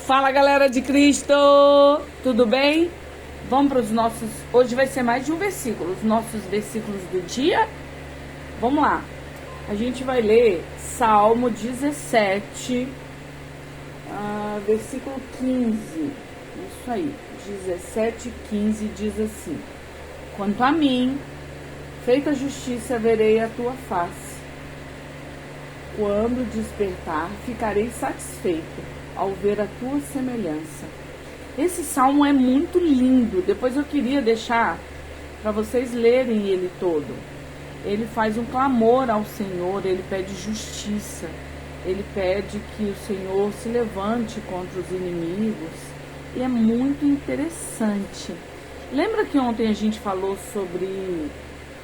Fala, galera de Cristo, tudo bem? Vamos para os nossos, hoje vai ser mais de um versículo, os nossos versículos do dia. Vamos lá, a gente vai ler Salmo 17, versículo 15, isso aí, 17, 15 diz assim: quanto a mim, feita justiça verei a tua face, quando despertar ficarei satisfeito ao ver a tua semelhança. Esse salmo é muito lindo. Depois eu queria deixar para vocês lerem ele todo. Ele faz um clamor ao Senhor, ele pede justiça, ele pede que o Senhor se levante contra os inimigos, e é muito interessante. Lembra que ontem a gente falou sobre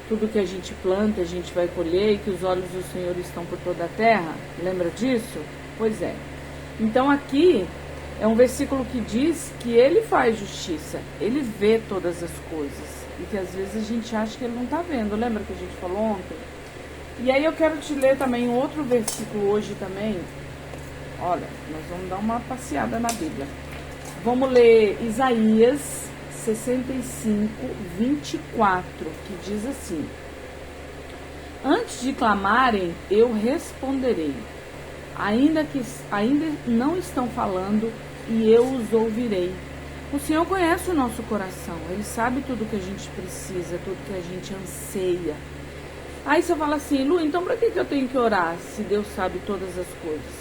tudo que a gente planta, a gente vai colher, e que os olhos do Senhor estão por toda a terra? Lembra disso? Pois é. Então aqui é um versículo que diz que ele faz justiça, ele vê todas as coisas, e que às vezes a gente acha que ele não está vendo. Lembra que a gente falou ontem? E aí eu quero te ler também um outro versículo hoje também. Olha, nós vamos dar uma passeada na Bíblia. Vamos ler Isaías 65, 24, que diz assim: antes de clamarem, eu responderei. Ainda não estão falando, e eu os ouvirei. O Senhor conhece o nosso coração, Ele sabe tudo que a gente precisa, tudo que a gente anseia. Aí você fala assim: Lu, então para que eu tenho que orar se Deus sabe todas as coisas?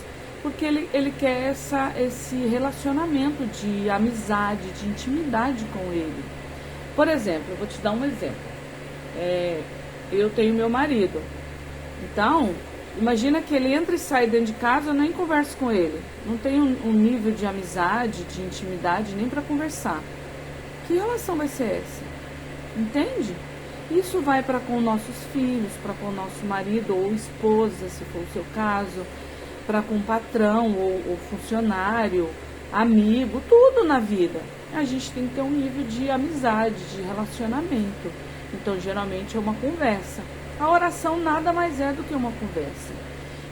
Porque Ele quer esse relacionamento de amizade, de intimidade com Ele. Por exemplo, eu vou te dar um exemplo. Eu tenho meu marido, então imagina que ele entra e sai dentro de casa, eu nem converso com ele. Não tem um nível de amizade, de intimidade, nem para conversar. Que relação vai ser essa? Entende? Isso vai para com nossos filhos, para com o nosso marido ou esposa, se for o seu caso, para com o patrão ou funcionário, amigo, tudo na vida. A gente tem que ter um nível de amizade, de relacionamento. Então, geralmente é uma conversa. A oração nada mais é do que uma conversa.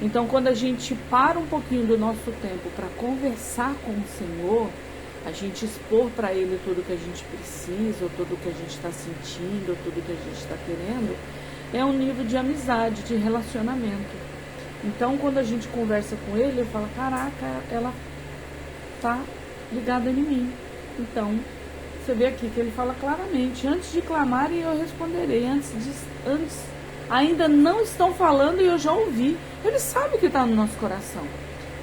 Então, quando a gente para um pouquinho do nosso tempo para conversar com o Senhor, a gente expor para Ele tudo que a gente precisa, ou tudo que a gente está sentindo, ou tudo que a gente está querendo, é um nível de amizade, de relacionamento. Então, quando a gente conversa com Ele, eu falo: caraca, ela está ligada em mim. Então, você vê aqui que Ele fala claramente: antes de clamarem, eu responderei. Ainda não estão falando e eu já ouvi. Ele sabe o que está no nosso coração,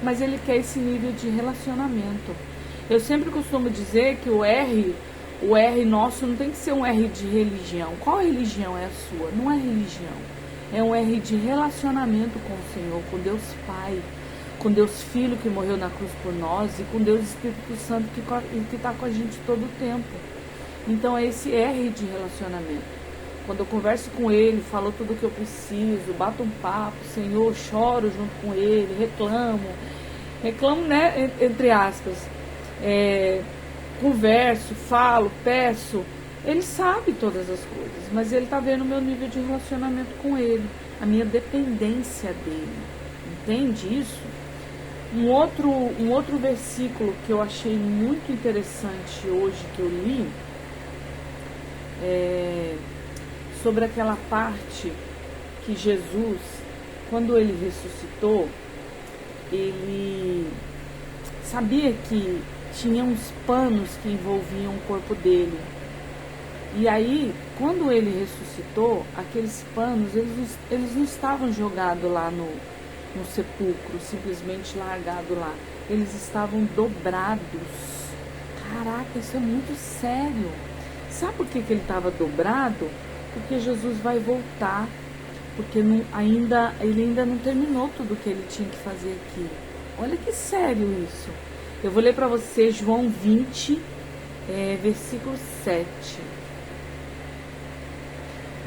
mas Ele quer esse nível de relacionamento. Eu sempre costumo dizer que o R nosso não tem que ser um R de religião. Qual religião é a sua? Não é religião. É um R de relacionamento com o Senhor, com Deus Pai, com Deus Filho que morreu na cruz por nós, e com Deus Espírito Santo que está com a gente todo o tempo. Então é esse R de relacionamento. Quando eu converso com Ele, falo tudo o que eu preciso, bato um papo, Senhor, choro junto com Ele, reclamo, né, entre aspas, converso, falo, peço. Ele sabe todas as coisas, mas Ele está vendo o meu nível de relacionamento com Ele, a minha dependência dEle. Entende isso? Um outro versículo que eu achei muito interessante hoje, que eu li, sobre aquela parte que Jesus, quando Ele ressuscitou, Ele sabia que tinha uns panos que envolviam o corpo dele. E aí, quando Ele ressuscitou, aqueles panos, eles não estavam jogados lá no sepulcro, simplesmente largados lá. Eles estavam dobrados. Caraca, isso é muito sério. Sabe por que ele estava dobrado? Porque Jesus vai voltar, porque ele ainda não terminou tudo o que ele tinha que fazer aqui. Olha que sério isso. Eu vou ler para você João 20, versículo 7.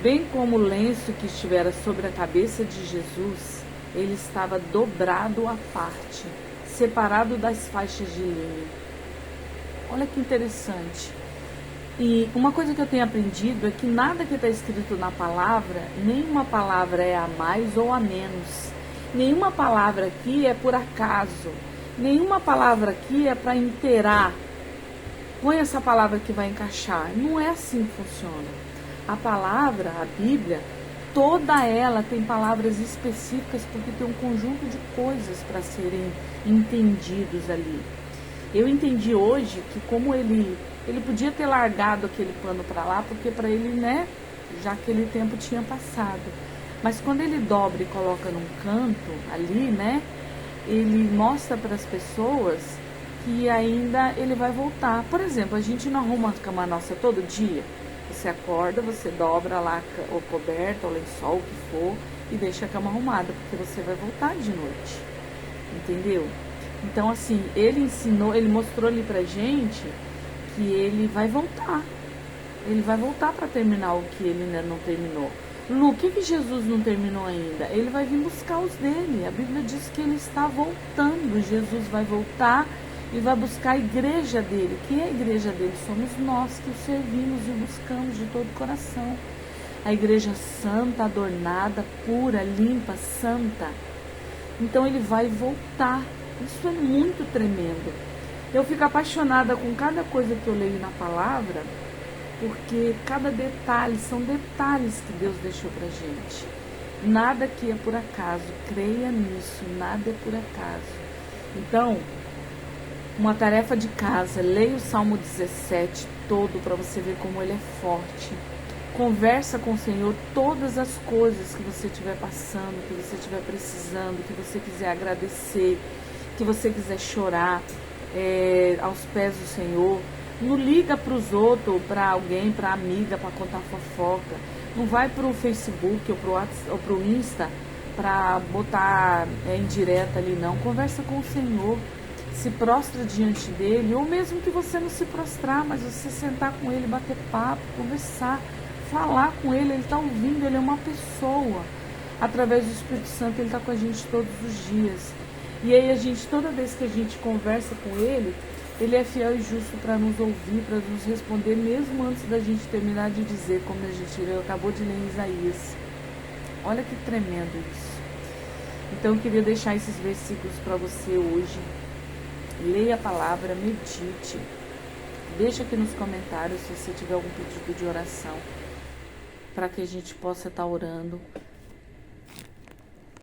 Bem como o lenço que estivera sobre a cabeça de Jesus, ele estava dobrado à parte, separado das faixas de linho. Olha que interessante. E uma coisa que eu tenho aprendido é que nada que está escrito na palavra, nenhuma palavra é a mais ou a menos. Nenhuma palavra aqui é por acaso. Nenhuma palavra aqui é para inteirar. Põe essa palavra que vai encaixar. Não é assim que funciona. A palavra, a Bíblia, toda ela tem palavras específicas porque tem um conjunto de coisas para serem entendidos ali. Eu entendi hoje que como ele podia ter largado aquele pano para lá, porque para ele, né, já aquele tempo tinha passado. Mas quando ele dobra e coloca num canto ali, né, ele mostra para as pessoas que ainda ele vai voltar. Por exemplo, a gente não arruma a cama nossa todo dia. Você acorda, você dobra lá o coberto, o lençol, o que for, e deixa a cama arrumada, porque você vai voltar de noite. Entendeu? Então, assim, ele ensinou, ele mostrou ali pra gente que ele vai voltar. Ele vai voltar para terminar o que ele ainda não terminou. Lu, o que Jesus não terminou ainda? Ele vai vir buscar os dele. A Bíblia diz que ele está voltando. Jesus vai voltar e vai buscar a igreja dele. Quem é a igreja dele? Somos nós que o servimos e o buscamos de todo o coração. A igreja santa, adornada, pura, limpa, santa. Então ele vai voltar. Isso é muito tremendo. Eu fico apaixonada com cada coisa que eu leio na palavra, porque cada detalhe, são detalhes que Deus deixou pra gente. Nada aqui é por acaso, creia nisso, nada é por acaso. Então, uma tarefa de casa, leia o Salmo 17 todo para você ver como ele é forte. Conversa com o Senhor todas as coisas que você estiver passando, que você estiver precisando, que você quiser agradecer, que você quiser chorar aos pés do Senhor. Não liga para os outros, para alguém, para amiga, para contar fofoca. Não vai para o Facebook ou para o Insta para botar indireta ali, não. Conversa com o Senhor. Se prostra diante dele, ou mesmo que você não se prostrar, mas você sentar com ele, bater papo, conversar, falar com ele. Ele está ouvindo, ele é uma pessoa. Através do Espírito Santo, ele está com a gente todos os dias. E aí toda vez que a gente conversa com ele, ele é fiel e justo para nos ouvir, para nos responder, mesmo antes da gente terminar de dizer, como a gente acabou de ler em Isaías. Olha que tremendo isso. Então eu queria deixar esses versículos para você hoje. Leia a palavra, medite. Deixa aqui nos comentários se você tiver algum pedido de oração, para que a gente possa estar orando.